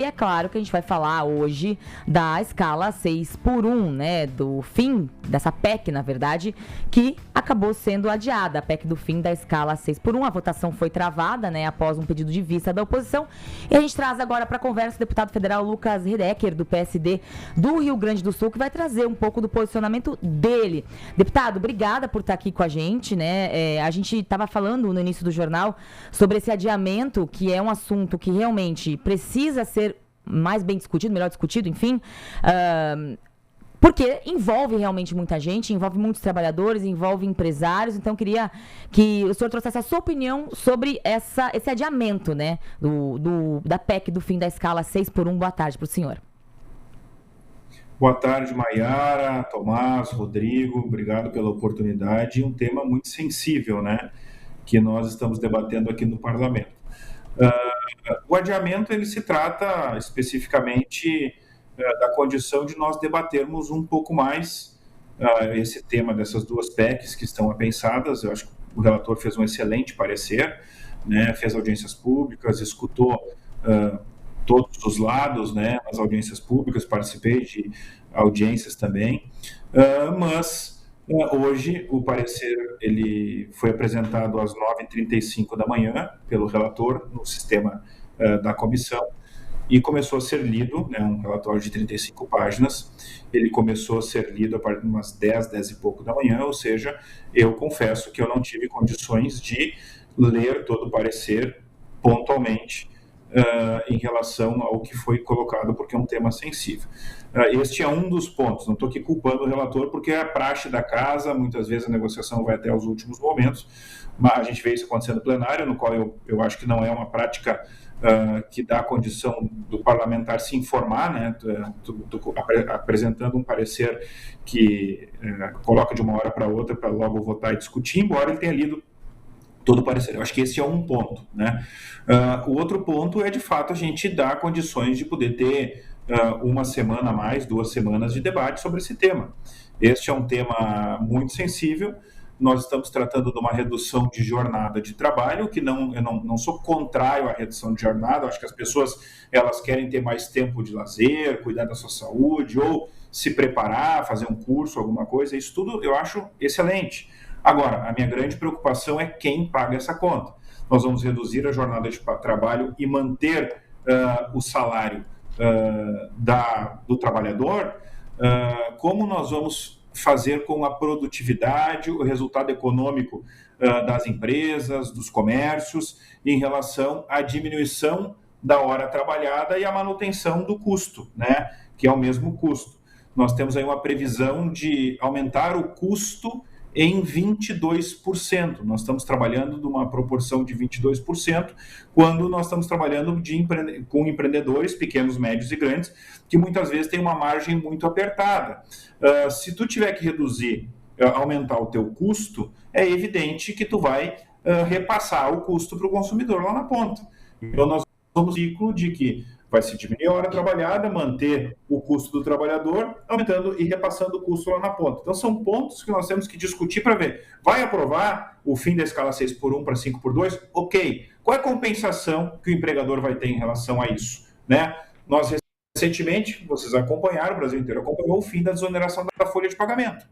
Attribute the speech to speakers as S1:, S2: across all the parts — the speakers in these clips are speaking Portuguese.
S1: E é claro que a gente vai falar hoje da escala 6x1, né? Do fim dessa PEC, na verdade, que acabou sendo adiada. A PEC do fim da escala 6x1. A votação foi travada, né? Após um pedido de vista da oposição. E a gente traz agora para a conversa o deputado federal Lucas Redecker, do PSD do Rio Grande do Sul, que vai trazer um pouco do posicionamento dele. Deputado, obrigada por estar aqui com a gente, né? A gente estava falando no início do jornal sobre esse adiamento, que é um assunto que realmente precisa ser mais bem discutido, melhor discutido, enfim, porque envolve realmente muita gente, envolve muitos trabalhadores, envolve empresários, então queria que o senhor trouxesse a sua opinião sobre esse adiamento, né, da PEC do fim da escala 6x1. Boa tarde para o senhor.
S2: Boa tarde, Maiara, Tomás, Rodrigo, obrigado pela oportunidade. Um tema muito sensível, né, que nós estamos debatendo aqui no Parlamento. O adiamento, ele se trata especificamente da condição de nós debatermos um pouco mais esse tema dessas duas PECs que estão apensadas. Eu acho que o relator fez um excelente parecer, né, fez audiências públicas, escutou todos os lados, né, nas audiências públicas, participei de audiências também, mas hoje o parecer ele foi apresentado às 9h35 da manhã pelo relator no sistema da comissão e começou a ser lido, né, um relatório de 35 páginas, ele começou a ser lido a partir de umas 10 e pouco da manhã, ou seja, eu confesso que eu não tive condições de ler todo o parecer pontualmente em relação ao que foi colocado, porque é um tema sensível. Este é um dos pontos, não estou aqui culpando o relator, porque é a praxe da casa, muitas vezes a negociação vai até os últimos momentos, mas a gente vê isso acontecendo no plenário, no qual eu acho que não é uma prática que dá a condição do parlamentar se informar, né, apresentando um parecer que coloca de uma hora para outra para logo votar e discutir, embora ele tenha lido todo o parecer. Eu acho que esse é um ponto, né? O outro ponto é, de fato, a gente dar condições de poder ter uma semana a mais, 2 semanas de debate sobre esse tema. Este é um tema muito sensível. Nós estamos tratando de uma redução de jornada de trabalho, que eu não sou contrário à redução de jornada. Eu acho que as pessoas elas querem ter mais tempo de lazer, cuidar da sua saúde, ou se preparar, fazer um curso, alguma coisa. Isso tudo eu acho excelente. Agora, a minha grande preocupação é quem paga essa conta. Nós vamos reduzir a jornada de trabalho e manter o salário do trabalhador. Como nós vamos fazer com a produtividade, o resultado econômico das empresas, dos comércios, em relação à diminuição da hora trabalhada e a manutenção do custo, né, que é o mesmo custo. Nós temos aí uma previsão de aumentar o custo em 22%. Nós estamos trabalhando de uma proporção de 22%, quando nós estamos trabalhando com empreendedores, pequenos, médios e grandes, que muitas vezes têm uma margem muito apertada. Se tu tiver que reduzir, aumentar o teu custo, é evidente que tu vai repassar o custo para o consumidor lá na ponta. Então, nós vamos no ciclo de que vai se diminuir a hora trabalhada, manter o custo do trabalhador, aumentando e repassando o custo lá na ponta. Então, são pontos que nós temos que discutir para ver. Vai aprovar o fim da escala 6x1 para 5x2? Ok. Qual é a compensação que o empregador vai ter em relação a isso? Né? Nós, recentemente, vocês acompanharam, o Brasil inteiro acompanhou o fim da desoneração da folha de pagamento.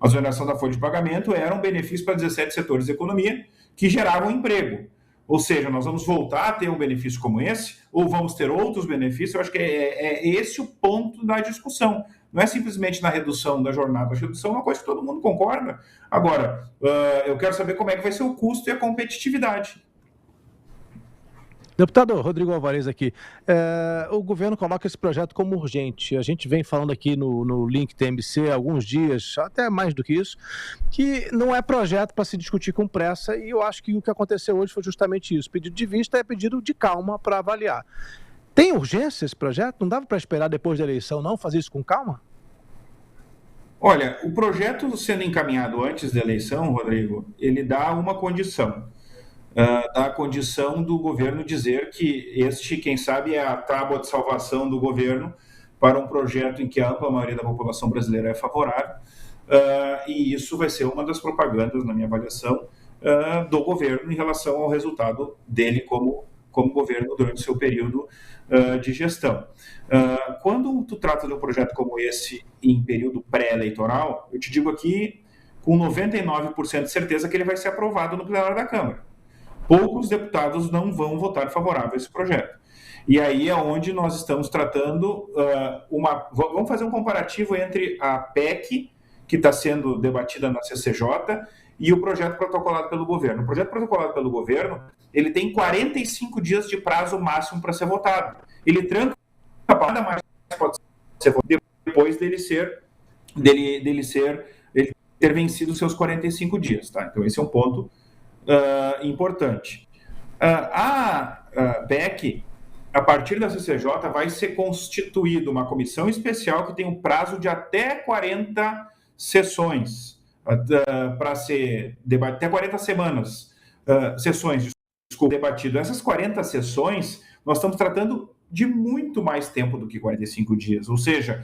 S2: A desoneração da folha de pagamento era um benefício para 17 setores da economia que geravam emprego. Ou seja, nós vamos voltar a ter um benefício como esse, ou vamos ter outros benefícios. Eu acho que é esse o ponto da discussão. Não é simplesmente na redução da jornada. A redução é uma coisa que todo mundo concorda. Agora, eu quero saber como é que vai ser o custo e a competitividade.
S3: Deputado Rodrigo Alvarez aqui, o governo coloca esse projeto como urgente. A gente vem falando aqui no link TMC há alguns dias, até mais do que isso, que não é projeto para se discutir com pressa, e eu acho que o que aconteceu hoje foi justamente isso. Pedido de vista é pedido de calma para avaliar. Tem urgência esse projeto? Não dava para esperar depois da eleição, não? Fazer isso com calma?
S2: Olha, o projeto sendo encaminhado antes da eleição, Rodrigo, ele dá uma condição. Da condição do governo dizer que quem sabe, é a tábua de salvação do governo para um projeto em que a ampla maioria da população brasileira é favorável, e isso vai ser uma das propagandas, na minha avaliação, do governo em relação ao resultado dele como como governo durante o seu período de gestão. Quando tu trata de um projeto como esse em período pré-eleitoral, eu te digo aqui com 99% de certeza que ele vai ser aprovado no plenário da Câmara. Poucos deputados não vão votar favorável a esse projeto. E aí é onde nós estamos tratando vamos fazer um comparativo entre a PEC, que está sendo debatida na CCJ, e o projeto protocolado pelo governo. O projeto protocolado pelo governo, ele tem 45 dias de prazo máximo para ser votado. Ele tranca nada mais pode ser votado depois dele ter vencido os seus 45 dias. Tá? Então, esse é um ponto importante. A PEC, a partir da CCJ, vai ser constituída uma comissão especial que tem um prazo de até 40 sessões para ser debatido, até 40 sessões, debatido. Essas 40 sessões, nós estamos tratando de muito mais tempo do que 45 dias, ou seja,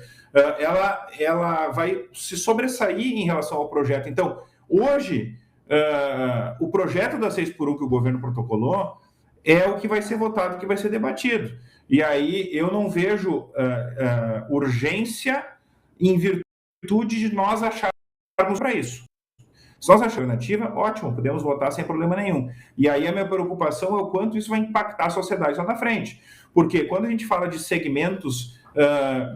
S2: ela vai se sobressair em relação ao projeto. Então, hoje, o projeto da 6x1 que o governo protocolou é o que vai ser votado, que vai ser debatido. E aí eu não vejo urgência em virtude de nós acharmos para isso. Se nós acharmos alternativa, ótimo, podemos votar sem problema nenhum. E aí a minha preocupação é o quanto isso vai impactar a sociedade lá na frente. Porque quando a gente fala de segmentos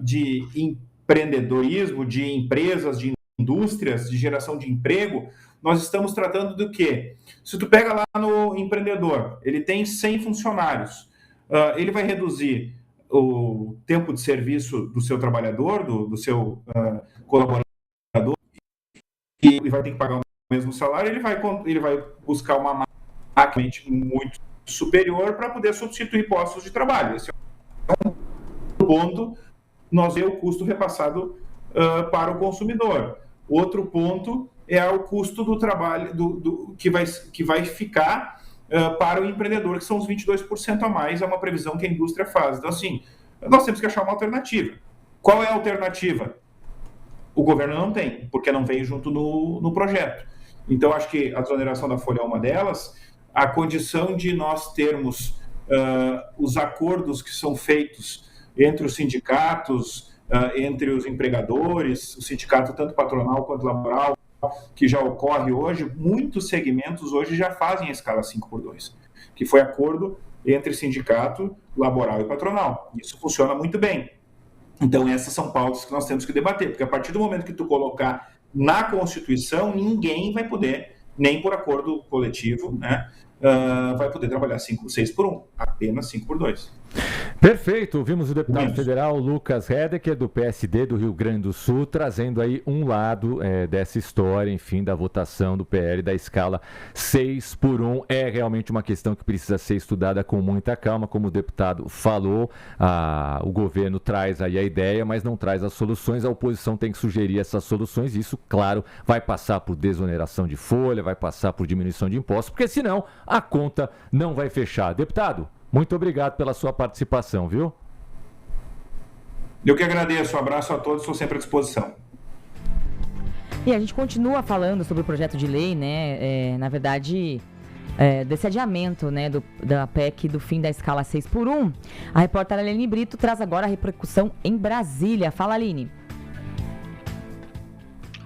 S2: de empreendedorismo, de empresas, de indústrias, de geração de emprego, nós estamos tratando do quê? Se tu pega lá no empreendedor, ele tem 100 funcionários, ele vai reduzir o tempo de serviço do seu trabalhador, do seu colaborador, e vai ter que pagar o mesmo salário, ele vai buscar uma máquina muito superior para poder substituir postos de trabalho. Esse é um ponto, nós vemos o custo repassado para o consumidor. Outro ponto é o custo do trabalho que vai ficar para o empreendedor, que são os 22% a mais, é uma previsão que a indústria faz. Então, assim, nós temos que achar uma alternativa. Qual é a alternativa? O governo não tem, porque não veio junto no projeto. Então, acho que a desoneração da folha é uma delas. A condição de nós termos os acordos que são feitos entre os sindicatos, entre os empregadores, o sindicato tanto patronal quanto laboral, que já ocorre hoje, muitos segmentos hoje já fazem a escala 5x2, que foi acordo entre sindicato, laboral e patronal. Isso funciona muito bem. Então, essas são pautas que nós temos que debater, porque a partir do momento que tu colocar na Constituição, ninguém vai poder, nem por acordo coletivo, né, vai poder trabalhar 6x1, apenas 5x2.
S4: Perfeito, ouvimos o deputado federal Lucas Hedeker, do PSD do Rio Grande do Sul, trazendo aí um lado dessa história, enfim, da votação do PL da escala 6x1. É realmente uma questão que precisa ser estudada com muita calma, como o deputado falou, o governo traz aí a ideia, mas não traz as soluções, a oposição tem que sugerir essas soluções, isso, claro, vai passar por desoneração de folha, vai passar por diminuição de impostos, porque senão a conta não vai fechar. Deputado, muito obrigado pela sua participação, viu?
S2: Eu que agradeço. Um abraço a todos, estou sempre à disposição.
S1: E a gente continua falando sobre o projeto de lei, né? Na verdade, desse adiamento, né, da PEC do fim da escala 6x1. A repórter Aline Brito traz agora a repercussão em Brasília. Fala, Aline.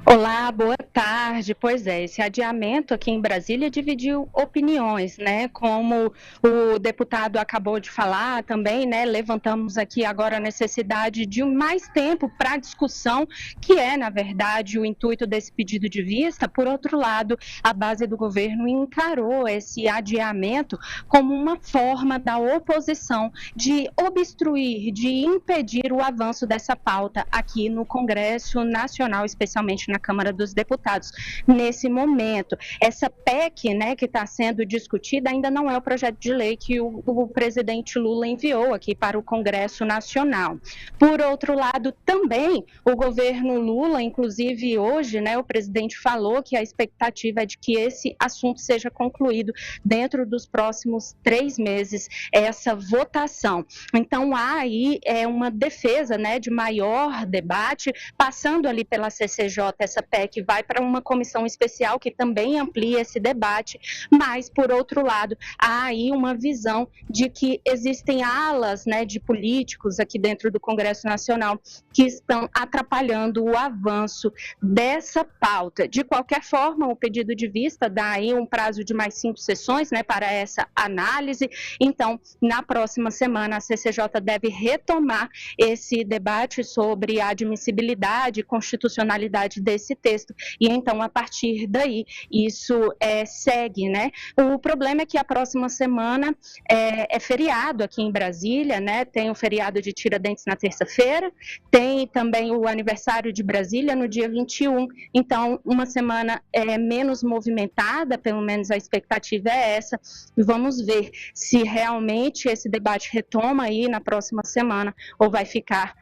S5: Olá, boa tarde. Pois é, esse adiamento aqui em Brasília dividiu opiniões, né? Como o deputado acabou de falar também, né? Levantamos aqui agora a necessidade de mais tempo para discussão, que é, na verdade, o intuito desse pedido de vista. Por outro lado, a base do governo encarou esse adiamento como uma forma da oposição de obstruir, de impedir o avanço dessa pauta aqui no Congresso Nacional, especialmente na Câmara dos Deputados. Nesse momento, essa PEC, né, que está sendo discutida, ainda não é o projeto de lei que o presidente Lula enviou aqui para o Congresso Nacional. Por outro lado, também, o governo Lula, inclusive hoje, né, o presidente falou que a expectativa é de que esse assunto seja concluído dentro dos próximos 3 meses, essa votação. Então, há aí uma defesa, né, de maior debate, passando ali pela CCJ. Essa PEC vai para uma comissão especial que também amplia esse debate, mas, por outro lado, há aí uma visão de que existem alas, né, de políticos aqui dentro do Congresso Nacional que estão atrapalhando o avanço dessa pauta. De qualquer forma, o pedido de vista dá aí um prazo de mais 5 sessões, né, para essa análise. Então, na próxima semana, a CCJ deve retomar esse debate sobre a admissibilidade e constitucionalidade desse texto. E então, a partir daí, isso segue, né? O problema é que a próxima semana é feriado aqui em Brasília, né? Tem o feriado de Tiradentes na terça-feira, tem também o aniversário de Brasília no dia 21. Então, uma semana menos movimentada, pelo menos a expectativa é essa. E vamos ver se realmente esse debate retoma aí na próxima semana ou vai ficar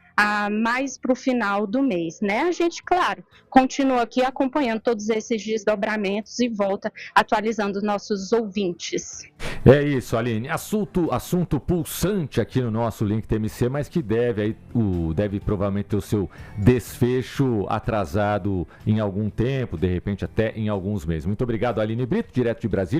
S5: mais para o final do mês, né? A gente, claro, continua aqui acompanhando todos esses desdobramentos e volta atualizando nossos ouvintes.
S4: É isso, Aline. Assunto pulsante aqui no nosso Link TMC, mas que deve provavelmente ter o seu desfecho atrasado em algum tempo, de repente até em alguns meses. Muito obrigado, Aline Brito, direto de Brasília.